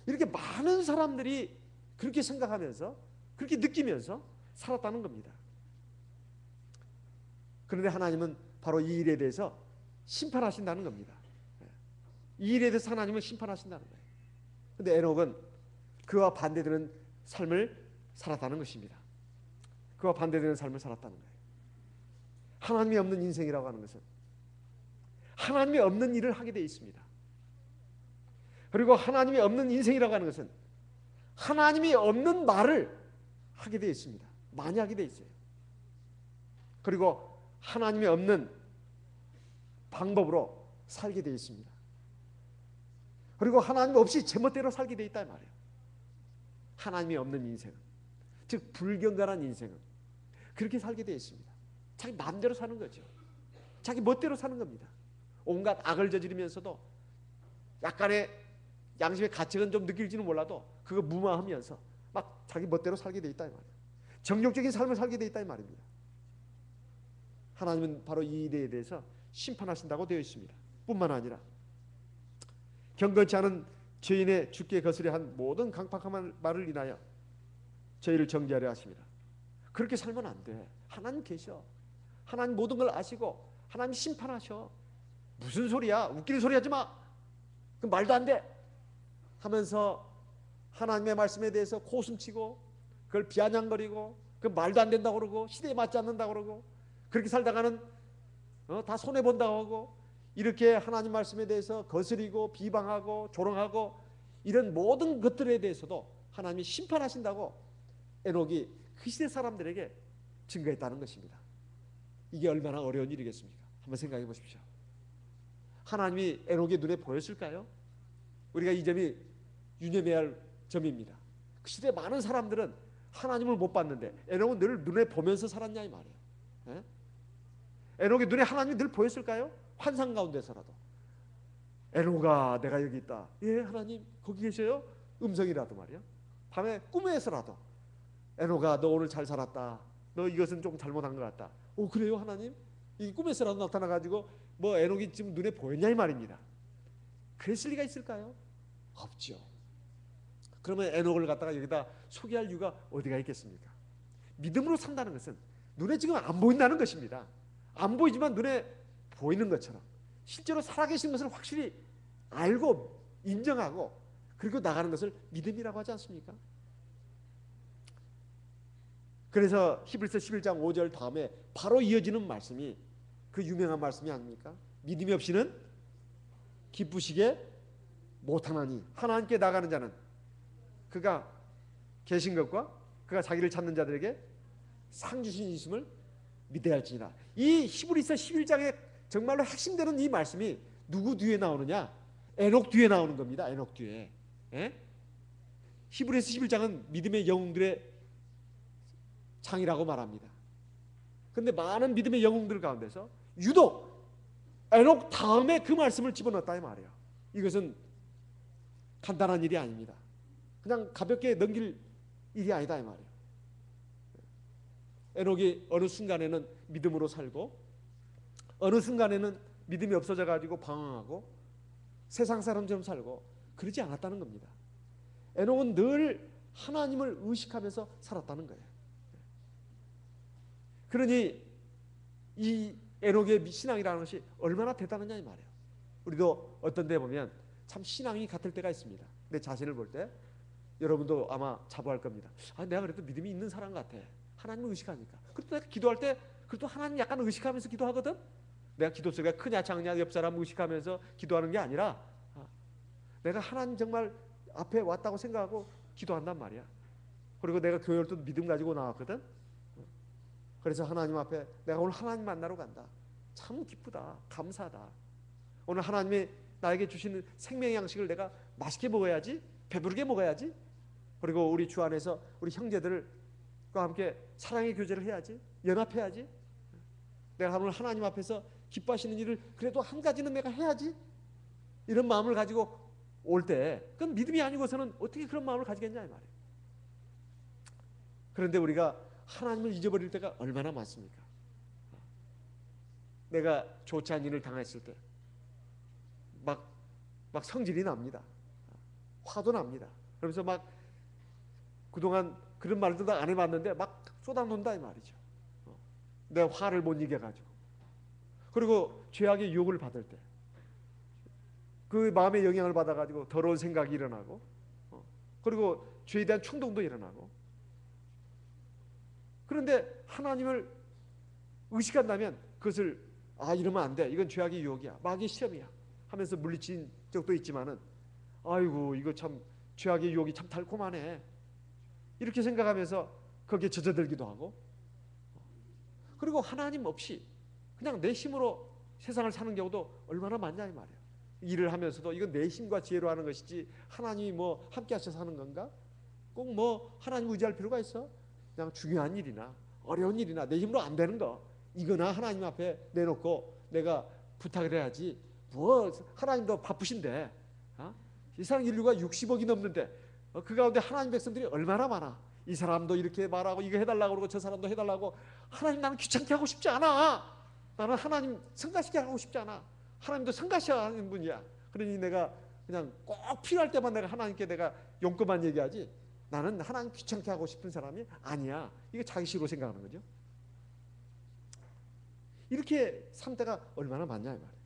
이렇게 많은 사람들이 그렇게 생각하면서 그렇게 느끼면서 살았다는 겁니다. 그런데 하나님은 바로 이 일에 대해서 심판하신다는 겁니다. 이 일에 대해서 하나님은 심판하신다는 거예요. 그런데 에녹은 그와 반대되는 삶을 살았다는 것입니다. 그와 반대되는 삶을 살았다는 거예요. 하나님이 없는 인생이라고 하는 것은 하나님이 없는 일을 하게 되어 있습니다. 그리고 하나님이 없는 인생이라고 하는 것은 하나님이 없는 말을 하게 되어 있습니다. 많이 하게 되어 있어요. 그리고 하나님이 없는 방법으로 살게 되어 있습니다. 그리고 하나님 없이 제멋대로 살게 되어 있다 말이에요. 하나님이 없는 인생은, 즉 불경건한 인생은 그렇게 살게 되어 있습니다. 자기 마음대로 사는 거죠. 자기 멋대로 사는 겁니다. 온갖 악을 저지르면서도 약간의 양심의 가책은 좀 느낄지는 몰라도 그거 무마하면서 막 자기 멋대로 살게 돼 있다 이 말이에요. 정욕적인 삶을 살게 돼 있다 이 말입니다. 하나님은 바로 이 일에 대해서 심판하신다고 되어 있습니다. 뿐만 아니라 경건치 않은 죄인의 주께 거스려 한 모든 강팍한 말을 인하여 저희를 정죄하려 하십니다. 그렇게 살면 안 돼. 하나님 계셔. 하나님 모든 걸 아시고 하나님 심판하셔. 무슨 소리야? 웃기는 소리 하지 마. 그 말도 안 돼. 하면서 하나님의 말씀에 대해서 코숨치고 그걸 비아냥거리고 그 말도 안 된다고 그러고 시대에 맞지 않는다고 그러고 그렇게 살다가는 다 손해본다고 하고 이렇게 하나님 말씀에 대해서 거스리고 비방하고 조롱하고 이런 모든 것들에 대해서도 하나님이 심판하신다고 에녹이 그 시대 사람들에게 증거했다는 것입니다. 이게 얼마나 어려운 일이겠습니까? 한번 생각해 보십시오. 하나님이 에녹의 눈에 보였을까요? 우리가 이 점이 유념해야 할 점입니다. 그 시대 많은 사람들은 하나님을 못 봤는데 에녹은 늘 눈에 보면서 살았냐 이 말이에요. 에? 에녹의 눈에 하나님이 늘 보였을까요? 환상 가운데서라도 에녹아 내가 여기 있다. 예 하나님 거기 계셔요? 음성이라도 말이야. 밤에 꿈에서라도 에녹아 너 오늘 잘 살았다. 너 이것은 좀 잘못한 것 같다. 오 그래요 하나님? 이 꿈에서라도 나타나가지고 뭐 에녹이 지금 눈에 보였냐 이 말입니다. 그랬을 리가 있을까요? 없죠. 그러면 에녹을 갖다가 여기다 소개할 이유가 어디가 있겠습니까? 믿음으로 산다는 것은 눈에 지금 안 보인다는 것입니다. 안 보이지만 눈에 보이는 것처럼 실제로 살아계신 것을 확실히 알고 인정하고 그리고 나가는 것을 믿음이라고 하지 않습니까? 그래서 히브리서 11장 5절 다음에 바로 이어지는 말씀이 그 유명한 말씀이 아닙니까? 믿음이 없이는 기쁘시게 못하나니 하나님께 나가는 자는 그가 계신 것과 그가 자기를 찾는 자들에게 상 주신 있음을 믿어야 할지니라. 이 히브리서 11장의 정말로 핵심되는 이 말씀이 누구 뒤에 나오느냐? 에녹 뒤에 나오는 겁니다. 에녹 뒤에. 에? 히브리서 11장은 믿음의 영웅들의 장이라고 말합니다. 그런데 많은 믿음의 영웅들 가운데서 유독 에녹 다음에 그 말씀을 집어넣었다 이 말이에요. 이것은 간단한 일이 아닙니다. 그냥 가볍게 넘길 일이 아니다 이 말이에요. 에녹이 어느 순간에는 믿음으로 살고 어느 순간에는 믿음이 없어져 가지고 방황하고 세상 사람처럼 살고 그러지 않았다는 겁니다. 에녹은 늘 하나님을 의식하면서 살았다는 거예요. 그러니 이 에녹의 신앙이라는 것이 얼마나 대단하냐 이 말이에요. 우리도 어떤 데 보면 참 신앙이 같을 때가 있습니다. 내 자신을 볼 때 여러분도 아마 자부할 겁니다. 아, 내가 그래도 믿음이 있는 사람 같아. 하나님을 의식하니까. 그래도 내가 기도할 때 그래도 하나님 약간 의식하면서 기도하거든. 내가 기도 소리가 크냐 작냐 옆 사람 의식하면서 기도하는 게 아니라 내가 하나님 정말 앞에 왔다고 생각하고 기도한단 말이야. 그리고 내가 교회를 또 믿음 가지고 나왔거든. 그래서 하나님 앞에 내가 오늘 하나님 만나러 간다. 참 기쁘다. 감사하다. 오늘 하나님이 나에게 주시는 생명의 양식을 내가 맛있게 먹어야지. 배부르게 먹어야지. 그리고 우리 주 안에서 우리 형제들과 함께 사랑의 교제를 해야지. 연합해야지. 내가 오늘 하나님 앞에서 기뻐하시는 일을 그래도 한 가지는 내가 해야지. 이런 마음을 가지고 올 때 그건 믿음이 아니고서는 어떻게 그런 마음을 가지겠냐 이 말이에요. 그런데 우리가 하나님을 잊어버릴 때가 얼마나 많습니까? 내가 좋지 않은 일을 당했을 때 막 성질이 납니다. 화도 납니다. 그러면서 막 그동안 그런 말도 다 안 해봤는데 막 쏟아놓는다 이 말이죠. 내가 화를 못 이겨가지고. 그리고 죄악의 유혹을 받을 때 그 마음의 영향을 받아가지고 더러운 생각이 일어나고, 그리고 죄에 대한 충동도 일어나고. 그런데 하나님을 의식한다면 그것을 이러면 안 돼. 이건 죄악의 유혹이야. 마귀의 시험이야. 하면서 물리친 적도 있지만은 아이고 이거 참 죄악의 유혹이 참 달콤하네. 이렇게 생각하면서 거기에 젖어들기도 하고. 그리고 하나님 없이 그냥 내 힘으로 세상을 사는 경우도 얼마나 많냐 이 말이에요. 일을 하면서도 이건 내 힘과 지혜로 하는 것이지 하나님이 뭐 함께 하셔서 하는 건가? 꼭 뭐 하나님 의지할 필요가 있어? 그냥 중요한 일이나 어려운 일이나 내 힘으로 안 되는 거 이거나 하나님 앞에 내놓고 내가 부탁을 해야지. 뭐 하나님도 바쁘신데 세상 인류가 60억이 넘는데 그 가운데 하나님 백성들이 얼마나 많아. 이 사람도 이렇게 말하고 이거 해달라고 그러고 저 사람도 해달라고. 하나님 나는 귀찮게 하고 싶지 않아. 나는 하나님 성가시게 하고 싶지 않아. 하나님도 성가셔야 하는 분이야. 그러니 내가 그냥 꼭 필요할 때만 내가 하나님께 내가 용건만 얘기하지 나는 하나님 귀찮게 하고 싶은 사람이 아니야. 이게 자기식으로 생각하는 거죠. 이렇게 삶 때가 얼마나 많냐 이 말이에요.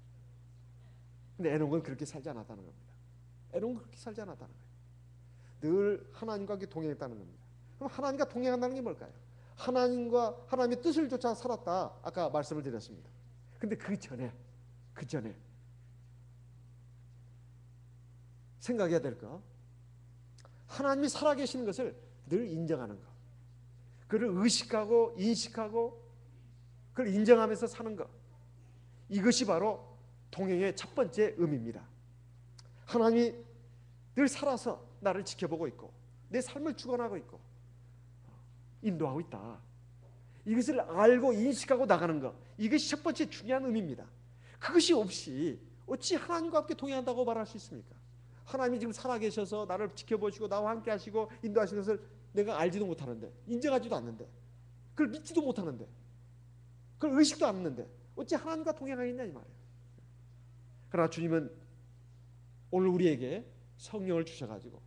근데 에녹은 그렇게 살지 않았다는 겁니다. 에녹은 그렇게 살지 않았다는 거예요. 늘 하나님과 함께 동행했다는 겁니다. 그럼 하나님과 동행한다는 게 뭘까요? 하나님의 뜻을 쫓아 살았다. 아까 말씀을 드렸습니다. 근데 그 전에 생각해야 될 거, 하나님이 살아계시는 것을 늘 인정하는 것, 그를 의식하고 인식하고 그걸 인정하면서 사는 것, 이것이 바로 동행의 첫 번째 의미입니다. 하나님이 늘 살아서 나를 지켜보고 있고 내 삶을 주관하고 있고 인도하고 있다. 이것을 알고 인식하고 나가는 것, 이것이 첫 번째 중요한 의미입니다. 그것이 없이 어찌 하나님과 함께 동행한다고 말할 수 있습니까? 하나님이 지금 살아계셔서 나를 지켜보시고 나와 함께 하시고 인도하시는 것을 내가 알지도 못하는데, 인정하지도 않는데, 그걸 믿지도 못하는데, 그걸 의식도 않는데 어찌 하나님과 동행하겠냐 이 말이에요. 그러나 주님은 오늘 우리에게 성령을 주셔가지고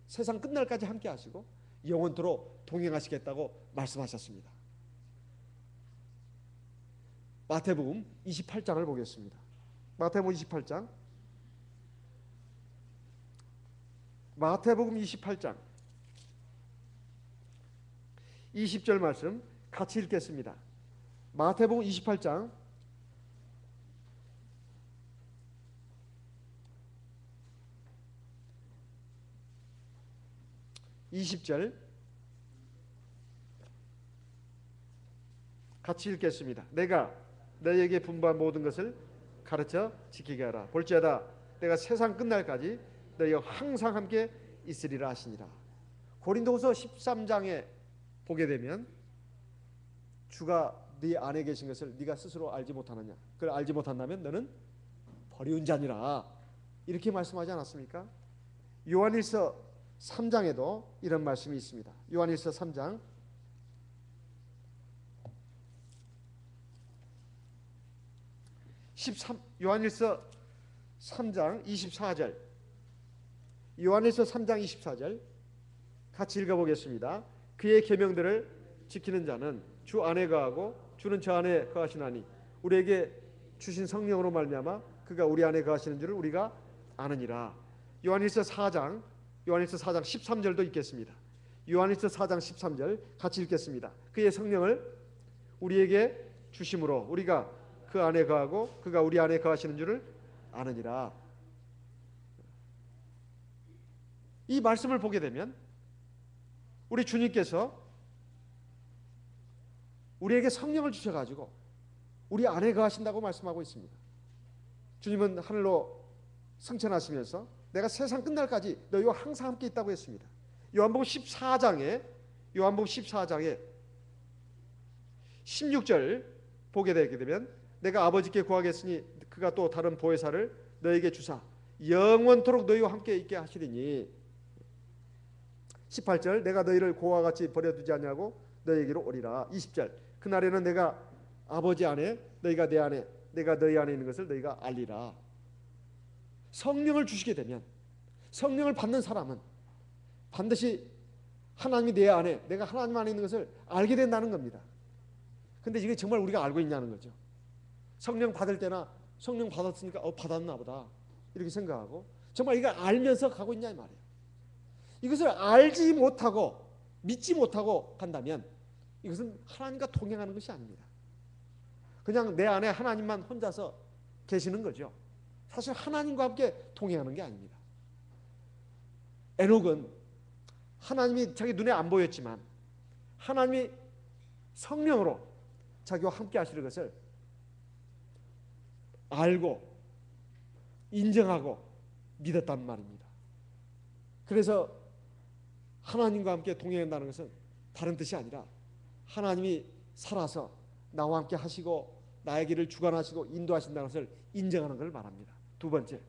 세상 끝날까지 함께 하시고 영원토록 동행하시겠다고 말씀하셨습니다. 마태복음 28장을 보겠습니다. 마태복음 28장 20절 말씀 같이 읽겠습니다. 마태복음 28장 20절 같이 읽겠습니다. 내가 너에게 분부한 모든 것을 가르쳐 지키게 하라. 볼지어다 내가 세상 끝날까지 너희와 항상 함께 있으리라 하시니라. 고린도후서 13장에 보게 되면 주가 네 안에 계신 것을 네가 스스로 알지 못하느냐, 그걸 알지 못한다면 너는 버리운 자니라, 이렇게 말씀하지 않았습니까? 요한일서 3장에도 이런 말씀이 있습니다. 요한일서 3장 요한일서 3장 24절, 요한일서 3장 24절 같이 읽어보겠습니다. 그의 계명들을 지키는 자는 주 안에 거하고 주는 저 안에 거하시나니 우리에게 주신 성령으로 말미암아 그가 우리 안에 거하시는 줄을 우리가 아느니라. 요한일서 4장 13절도 읽겠습니다. 요한일서 4장 13절 같이 읽겠습니다. 그의 성령을 우리에게 주심으로 우리가 그 안에 거하고 그가 우리 안에 거하시는 줄을 아느니라. 이 말씀을 보게 되면 우리 주님께서 우리에게 성령을 주셔가지고 우리 안에 거하신다고 말씀하고 있습니다. 주님은 하늘로 승천하시면서 내가 세상 끝날까지 너희와 항상 함께 있다고 했습니다. 요한복음 14장에 16절 보게 되게 되면 내가 아버지께 구하겠으니 그가 또 다른 보혜사를 너희에게 주사 영원토록 너희와 함께 있게 하시리니 18절 내가 너희를 고아와 같이 버려두지 않냐고 너희에게로 오리라. 20절 그날에는 내가 아버지 안에 너희가 내 안에 내가 너희 안에 있는 것을 너희가 알리라. 성령을 주시게 되면 성령을 받는 사람은 반드시 하나님이 내 안에 내가 하나님 안에 있는 것을 알게 된다는 겁니다. 근데 이게 정말 우리가 알고 있냐는 거죠. 성령 받을 때나 성령 받았으니까 받았나 보다 이렇게 생각하고 정말 이걸 알면서 가고 있냐 이 말이에요. 이것을 알지 못하고 믿지 못하고 간다면 이것은 하나님과 동행하는 것이 아닙니다. 그냥 내 안에 하나님만 혼자서 계시는 거죠. 사실 하나님과 함께 동행하는 게 아닙니다. 에녹은 하나님이 자기 눈에 안 보였지만 하나님이 성령으로 자기와 함께 하시는 것을 알고 인정하고 믿었단 말입니다. 그래서 하나님과 함께 동행한다는 것은 다른 뜻이 아니라 하나님이 살아서 나와 함께 하시고 나의 길을 주관하시고 인도하신다는 것을 인정하는 것을 말합니다. 두 번째,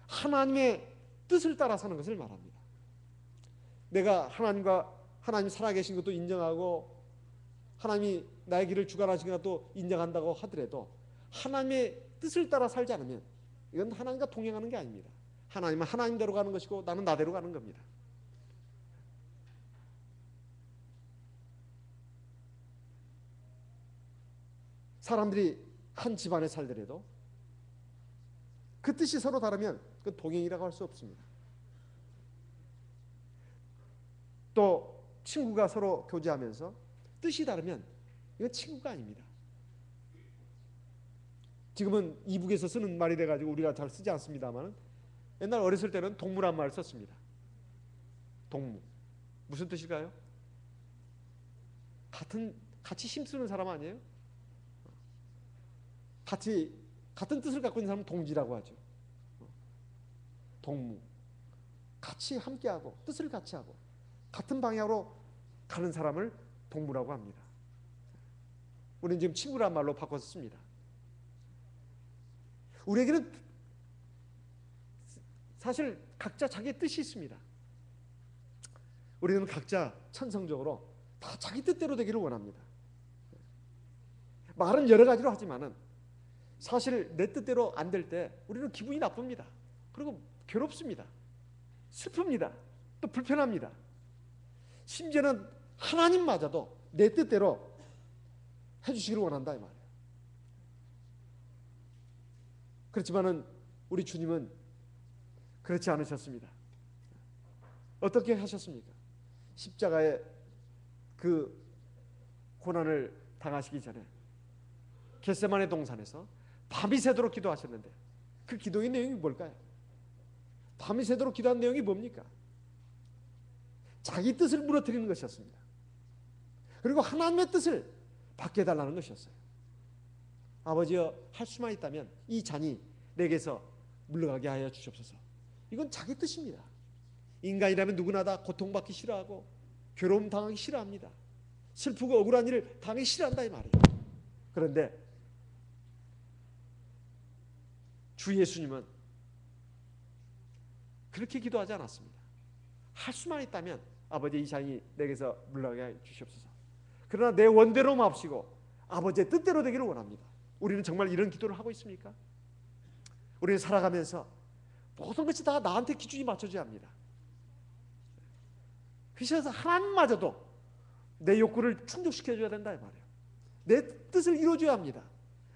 하나님의 뜻을 따라 사는 것을 말합니다. 내가 하나님 살아계신 것도 인정하고 하나님이 나의 길을 주관하시는 것도 인정한다고 하더라도 하나님의 뜻을 따라 살지 않으면 이건 하나님과 동행하는 게 아닙니다. 하나님은 하나님대로 가는 것이고 나는 나대로 가는 겁니다. 사람들이 한 집안에 살더라도 그 뜻이 서로 다르면 그건 동행이라고 할 수 없습니다. 또 친구가 서로 교제하면서 뜻이 다르면 이건 친구가 아닙니다. 지금은 이북에서 쓰는 말이 돼가지고 우리가 잘 쓰지 않습니다만 옛날 어렸을 때는 동무란 말을 썼습니다. 동무 무슨 뜻일까요? 같이 힘쓰는 사람 아니에요? 같은 뜻을 갖고 있는 사람은 동지라고 하죠. 동무 같이 함께하고 뜻을 같이 하고 같은 방향으로 가는 사람을 동무라고 합니다. 우리는 지금 친구란 말로 바꿔서 씁니다. 우리에게는 사실 각자 자기의 뜻이 있습니다. 우리는 각자 천성적으로 다 자기 뜻대로 되기를 원합니다. 말은 여러 가지로 하지만은 사실 내 뜻대로 안 될 때 우리는 기분이 나쁩니다. 그리고 괴롭습니다. 슬픕니다. 또 불편합니다. 심지어는 하나님마저도 내 뜻대로 해주시기를 원한다 이 말이에요. 그렇지만은 우리 주님은 그렇지 않으셨습니다. 어떻게 하셨습니까? 십자가의 그 고난을 당하시기 전에 겟세마네 동산에서 밤이 새도록 기도하셨는데 그 기도의 내용이 뭘까요? 밤이 새도록 기도한 내용이 뭡니까? 자기 뜻을 무너뜨리는 것이었습니다. 그리고 하나님의 뜻을 받게 해달라는 것이었어요. 아버지여 할 수만 있다면 이 잔이 내게서 물러가게 하여 주시옵소서. 이건 자기 뜻입니다. 인간이라면 누구나 다 고통받기 싫어하고 괴로움 당하기 싫어합니다. 슬프고 억울한 일을 당하기 싫어한다 이 말이에요. 그런데 주 예수님은 그렇게 기도하지 않았습니다. 할 수만 있다면 아버지 이 잔이 내게서 물러가게 하여 주시옵소서. 그러나 내 원대로 마옵시고 아버지의 뜻대로 되기를 원합니다. 우리는 정말 이런 기도를 하고 있습니까? 우리는 살아가면서 모든 것이 다 나한테 기준이 맞춰져야 합니다. 그래서 하나님마저도 내 욕구를 충족시켜줘야 된다 이 말이에요. 내 뜻을 이루어줘야 합니다.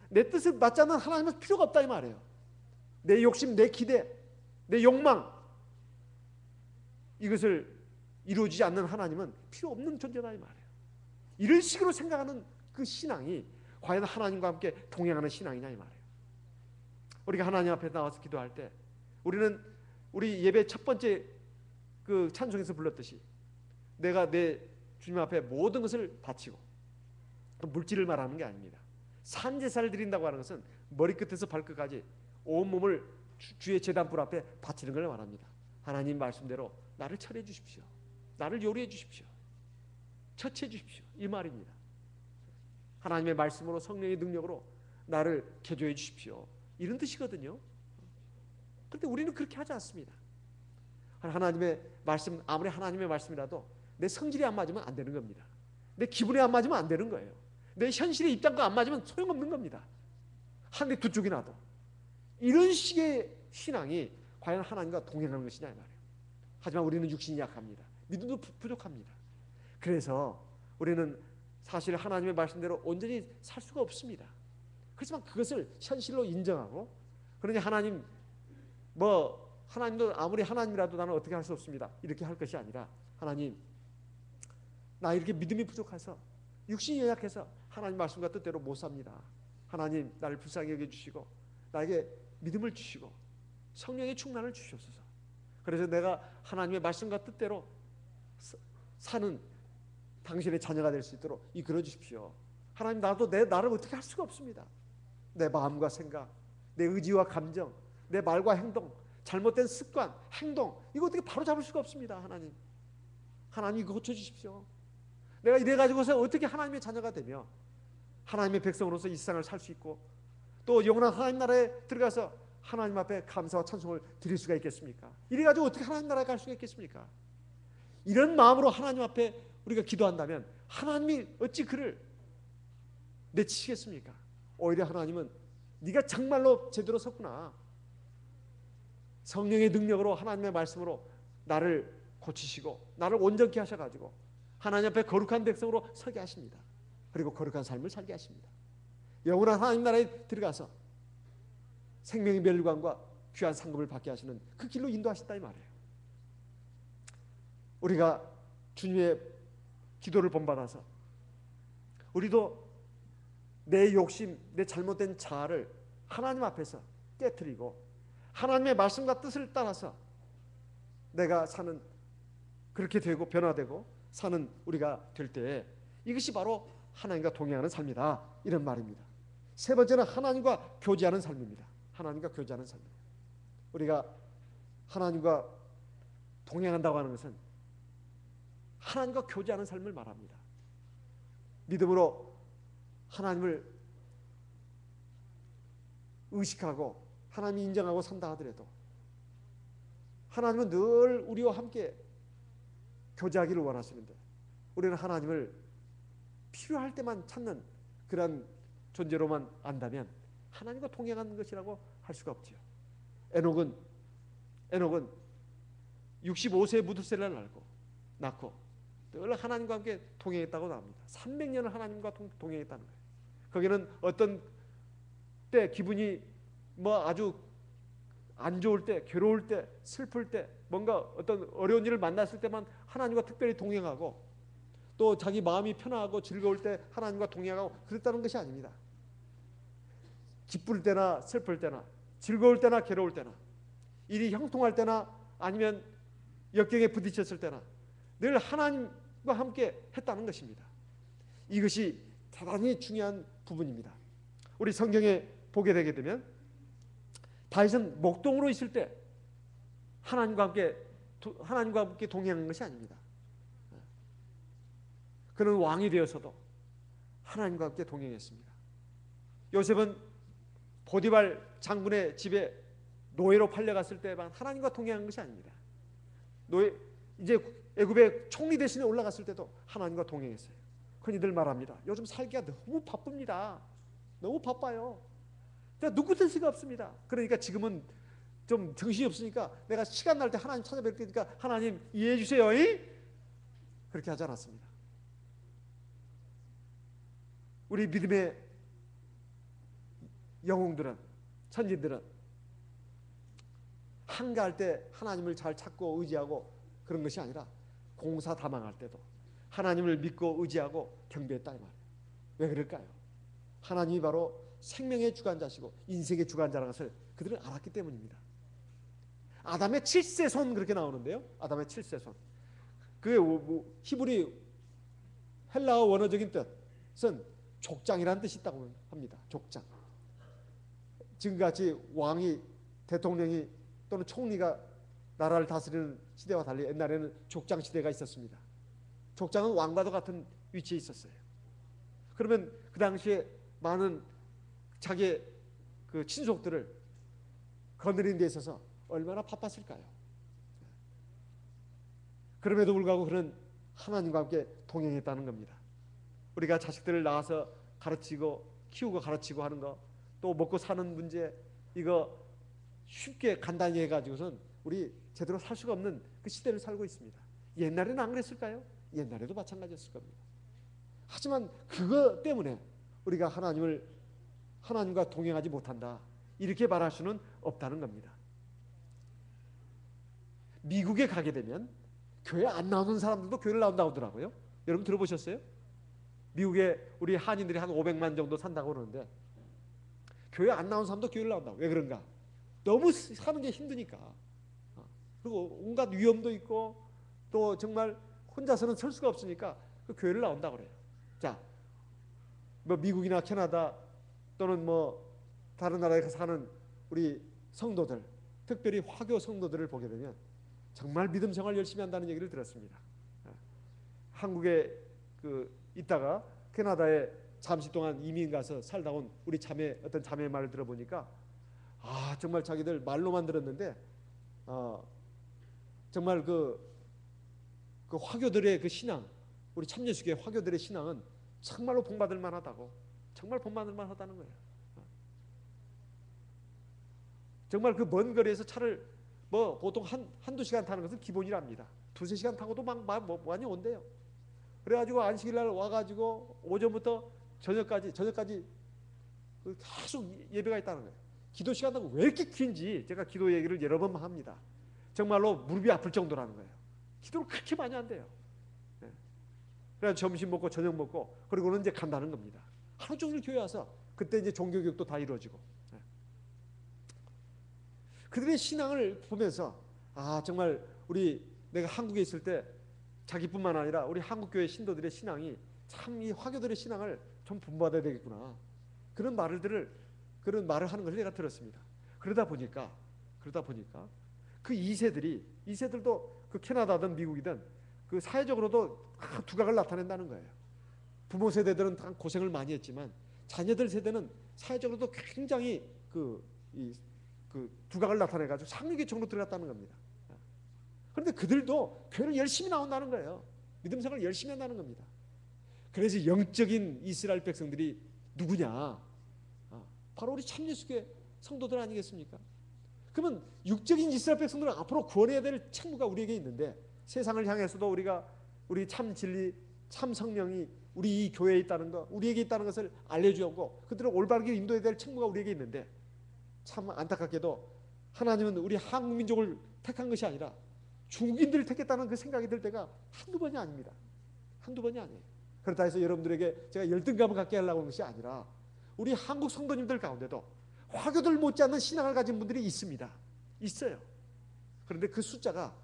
내 뜻을 맞지 않는 하나님은 필요가 없다 이 말이에요. 내 욕심, 내 기대, 내 욕망 이것을 이루어지지 않는 하나님은 필요 없는 존재다 이 말이에요. 이런 식으로 생각하는 그 신앙이 과연 하나님과 함께 동행하는 신앙이냐 이 말이에요. 우리가 하나님 앞에 나와서 기도할 때 우리는 우리 예배 첫 번째 그 찬송에서 불렀듯이 내가 내 주님 앞에 모든 것을 바치고, 물질을 말하는 게 아닙니다. 산제사를 드린다고 하는 것은 머리끝에서 발끝까지 온몸을 주의 제단불 앞에 바치는 걸 말합니다. 하나님 말씀대로 나를 처리해 주십시오. 나를 요리해 주십시오. 처치해 주십시오. 이 말입니다. 하나님의 말씀으로, 성령의 능력으로 나를 개조해 주십시오. 이런 뜻이거든요. 그런데 우리는 그렇게 하지 않습니다. 하나님의 말씀, 아무리 하나님의 말씀이라도 내 성질이 안 맞으면 안 되는 겁니다. 내 기분이 안 맞으면 안 되는 거예요. 내 현실의 입장과 안 맞으면 소용없는 겁니다. 한 개 두 쪽이 나도. 이런 식의 신앙이 과연 하나님과 동행하는 것이냐 이 말이에요. 하지만 우리는 육신이 약합니다. 믿음도 부족합니다. 그래서 우리는 사실 하나님의 말씀대로 온전히 살 수가 없습니다. 그렇지만 그것을 현실로 인정하고, 그러니 하나님 하나님도 아무리 하나님이라도 나는 어떻게 할 수 없습니다, 이렇게 할 것이 아니라, 하나님 나 이렇게 믿음이 부족해서, 육신이 연약해서 하나님 말씀과 뜻대로 못 삽니다. 하나님 나를 불쌍히 여겨주시고 나에게 믿음을 주시고 성령의 충만을 주시옵소서. 그래서 내가 하나님의 말씀과 뜻대로 사는 당신의 자녀가 될 수 있도록 이끌어 주십시오. 하나님 나도 나를 어떻게 할 수가 없습니다. 내 마음과 생각, 내 의지와 감정, 내 말과 행동, 잘못된 습관, 행동, 이거 어떻게 바로 잡을 수가 없습니다. 하나님 이거 고쳐주십시오. 내가 이래가지고서 어떻게 하나님의 자녀가 되며 하나님의 백성으로서 이 세상을 살 수 있고 또 영원한 하나님 나라에 들어가서 하나님 앞에 감사와 찬송을 드릴 수가 있겠습니까? 이래가지고 어떻게 하나님 나라에 갈 수가 있겠습니까? 이런 마음으로 하나님 앞에 우리가 기도한다면 하나님이 어찌 그를 내치시겠습니까? 오히려 하나님은 네가 정말로 제대로 섰구나, 성령의 능력으로 하나님의 말씀으로 나를 고치시고 나를 온전케 하셔가지고 하나님 앞에 거룩한 백성으로 서게 하십니다. 그리고 거룩한 삶을 살게 하십니다. 영원한 하나님 나라에 들어가서 생명의 멸관과 귀한 상급을 받게 하시는 그 길로 인도하신다 이 말이에요. 우리가 주님의 기도를 본받아서 우리도 내 욕심, 내 잘못된 자아를 하나님 앞에서 깨트리고 하나님의 말씀과 뜻을 따라서 내가 사는, 그렇게 되고 변화되고 사는 우리가 될 때에 이것이 바로 하나님과 동행하는 삶이다, 이런 말입니다. 세 번째는 하나님과 교제하는 삶입니다. 하나님과 교제하는 삶입니다. 우리가 하나님과 동행한다고 하는 것은 하나님과 교제하는 삶을 말합니다. 믿음으로 하나님을 의식하고 하나님이 인정하고 산다 하더라도 하나님은 늘 우리와 함께 교제하기를 원하시는데 우리는 하나님을 필요할 때만 찾는 그런 존재로만 안다면 하나님과 동행하는 것이라고 할 수가 없죠. 에녹은 65세에 무드셀라를 낳고 늘 하나님과 함께 동행했다고 나옵니다. 300년을 하나님과 동행했다는 거예요. 거기는 어떤 때 기분이 아주 안 좋을 때, 괴로울 때, 슬플 때, 뭔가 어떤 어려운 일을 만났을 때만 하나님과 특별히 동행하고 또 자기 마음이 편하고 즐거울 때 하나님과 동행하고 그랬다는 것이 아닙니다. 기쁠 때나 슬플 때나 즐거울 때나 괴로울 때나 일이 형통할 때나 아니면 역경에 부딪혔을 때나 늘 하나님과 함께 했다는 것입니다. 이것이 대단히 중요한 부분입니다. 우리 성경에 보게 되게 되면 다윗은 목동으로 있을 때 하나님과 함께 동행하는 것이 아닙니다. 그는 왕이 되어서도 하나님과 함께 동행했습니다. 요셉은 보디발 장군의 집에 노예로 팔려갔을 때만 하나님과 동행한 것이 아닙니다. 이제 애굽의 총리 대신에 올라갔을 때도 하나님과 동행했어요. 흔히들 말합니다. 요즘 살기가 너무 바쁩니다. 너무 바빠요. 누구 될 수가 없습니다. 그러니까 지금은 좀 정신이 없으니까 내가 시간 날 때 하나님 찾아뵐 테니까 하나님 이해해 주세요. 그렇게 하지 않았습니다. 우리 믿음의 영웅들은, 선진들은 한가할 때 하나님을 잘 찾고 의지하고 그런 것이 아니라 공사 다망할 때도 하나님을 믿고 의지하고 경배했다 이 말이에요. 왜 그럴까요? 하나님이 바로 생명의 주관자시고 인생의 주관자라는 것을 그들은 알았기 때문입니다. 아담의 7세손 그렇게 나오는데요. 아담의 7세손. 그게 히브리 헬라어 원어적인 뜻은 족장이라는 뜻이 있다고 합니다. 족장. 지금같이 왕이, 대통령이 또는 총리가 나라를 다스리는 시대와 달리 옛날에는 족장 시대가 있었습니다. 족장은 왕과도 같은 위치에 있었어요. 그러면 그 당시에 많은 자기의 그 친족들을 거느리는 데 있어서 얼마나 바빴을까요? 그럼에도 불구하고 그는 하나님과 함께 동행했다는 겁니다. 우리가 자식들을 낳아서 가르치고 키우고 가르치고 하는 거, 또 먹고 사는 문제, 이거 쉽게 간단히 해가지고선 우리 제대로 살 수가 없는 그 시대를 살고 있습니다. 옛날에는 안 그랬을까요? 옛날에도 마찬가지였을 겁니다. 하지만 그거 때문에 우리가 하나님과 동행하지 못한다, 이렇게 말할 수는 없다는 겁니다. 미국에 가게 되면 교회 안 나오는 사람들도 교회를 나온다고 하더라고요. 여러분 들어보셨어요? 미국에 우리 한인들이 한 500만 정도 산다고 그러는데 교회 안 나온 사람도 교회를 나온다고. 왜 그런가? 너무 사는 게 힘드니까. 그리고 온갖 위험도 있고 또 정말 혼자서는 설 수가 없으니까 그 교회를 나온다고 그래요. 자, 뭐 미국이나 캐나다 또는 뭐 다른 나라에 사는 우리 성도들, 특별히 화교 성도들을 보게 되면 정말 믿음 생활 열심히 한다는 얘기를 들었습니다. 한국에 있다가 캐나다에 잠시 동안 이민 가서 살다 온 우리 어떤 자매의 말을 들어보니까 정말 자기들 말로만 들었는데 정말 그 화교들의 그 신앙, 우리 참예수교의 화교들의 신앙은 정말로 본받을 만하다고, 정말 본받을 만하다는 거예요. 정말 그 먼 거리에서 차를 뭐 보통 한두 시간 타는 것은 기본이랍니다. 두세 시간 타고도 많이 온대요. 그래가지고 안식일날 와가지고 오전부터 저녁까지 계속 예배가 있다는 거예요. 기도 시간도 왜 이렇게 긴지 제가 기도 얘기를 여러 번 합니다. 정말로 무릎이 아플 정도라는 거예요. 기도를 그렇게 많이 한대요. 그래서 점심 먹고 저녁 먹고 그리고는 이제 간다는 겁니다. 하루 종일 교회 와서 그때 이제 종교교육도 다 이루어지고. 그들의 신앙을 보면서 정말 내가 한국에 있을 때 자기뿐만 아니라 우리 한국교회 신도들의 신앙이 참 이 화교들의 신앙을 좀 본받아야 되겠구나, 그런 말을 하는 것을 내가 들었습니다. 그러다 보니까 그 2세들도 그 캐나다든 미국이든 그 사회적으로도 두각을 나타낸다는 거예요. 부모 세대들은 다 고생을 많이 했지만 자녀들 세대는 사회적으로도 굉장히 그 두각을 나타내가지고 상류계층으로 들어갔다는 겁니다. 그런데 그들도 교회를 열심히 나온다는 거예요. 믿음 생활을 열심히 한다는 겁니다. 그래서 영적인 이스라엘 백성들이 누구냐? 바로 우리 참예수교회 성도들 아니겠습니까? 그러면 육적인 이스라엘 백성들은 앞으로 구원해야 될 책무가 우리에게 있는데, 세상을 향해서도 우리 참 진리, 참 성령이 우리 이 교회에 있다는 것, 우리에게 있다는 것을 알려주고 그들을 올바르게 인도해야 될 책무가 우리에게 있는데, 참 안타깝게도 하나님은 우리 한국 민족을 택한 것이 아니라 중국인들을 택했다는 그 생각이 들 때가 한두 번이 아닙니다. 한두 번이 아니에요. 그렇다 해서 여러분들에게 제가 열등감을 갖게 하려고 하는 것이 아니라 우리 한국 성도님들 가운데도 화교들 못지않는 신앙을 가진 분들이 있어요. 그런데 그 숫자가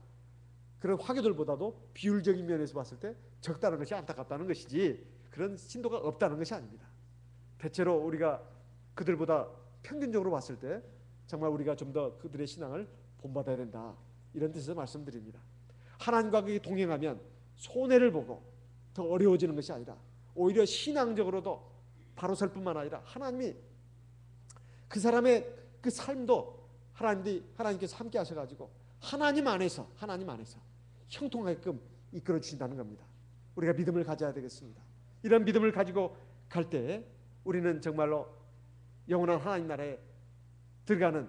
그런 화교들보다도 비율적인 면에서 봤을 때 적다는 것이 안타깝다는 것이지, 그런 신도가 없다는 것이 아닙니다. 대체로 우리가 그들보다 평균적으로 봤을 때 정말 우리가 좀 더 그들의 신앙을 본받아야 된다, 이런 뜻에서 말씀드립니다. 하나님과 동행하면 손해를 보고 더 어려워지는 것이 아니라 오히려 신앙적으로도 바로 설 뿐만 아니라 하나님이 그 사람의 그 삶도 하나님께서 함께 하셔가지고 하나님 안에서 형통하게끔 이끌어 주신다는 겁니다. 우리가 믿음을 가져야 되겠습니다. 이런 믿음을 가지고 갈 때 우리는 정말로 영원한 하나님 나라에 들어가는,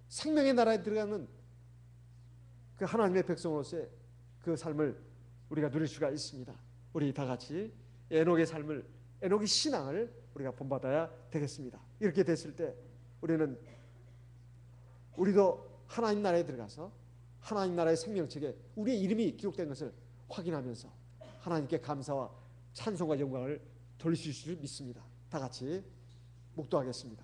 생명의 나라에 들어가는 그 하나님의 백성으로서의 그 삶을 우리가 누릴 수가 있습니다. 우리 다 같이 에녹의 신앙을 우리가 본받아야 되겠습니다. 이렇게 됐을 때 우리도 하나님 나라에 들어가서 하나님 나라의 생명책에 우리의 이름이 기록된 것을 확인하면서 하나님께 감사와 찬송과 영광을 돌릴 수 있을 줄 믿습니다. 다 같이 묵도하겠습니다.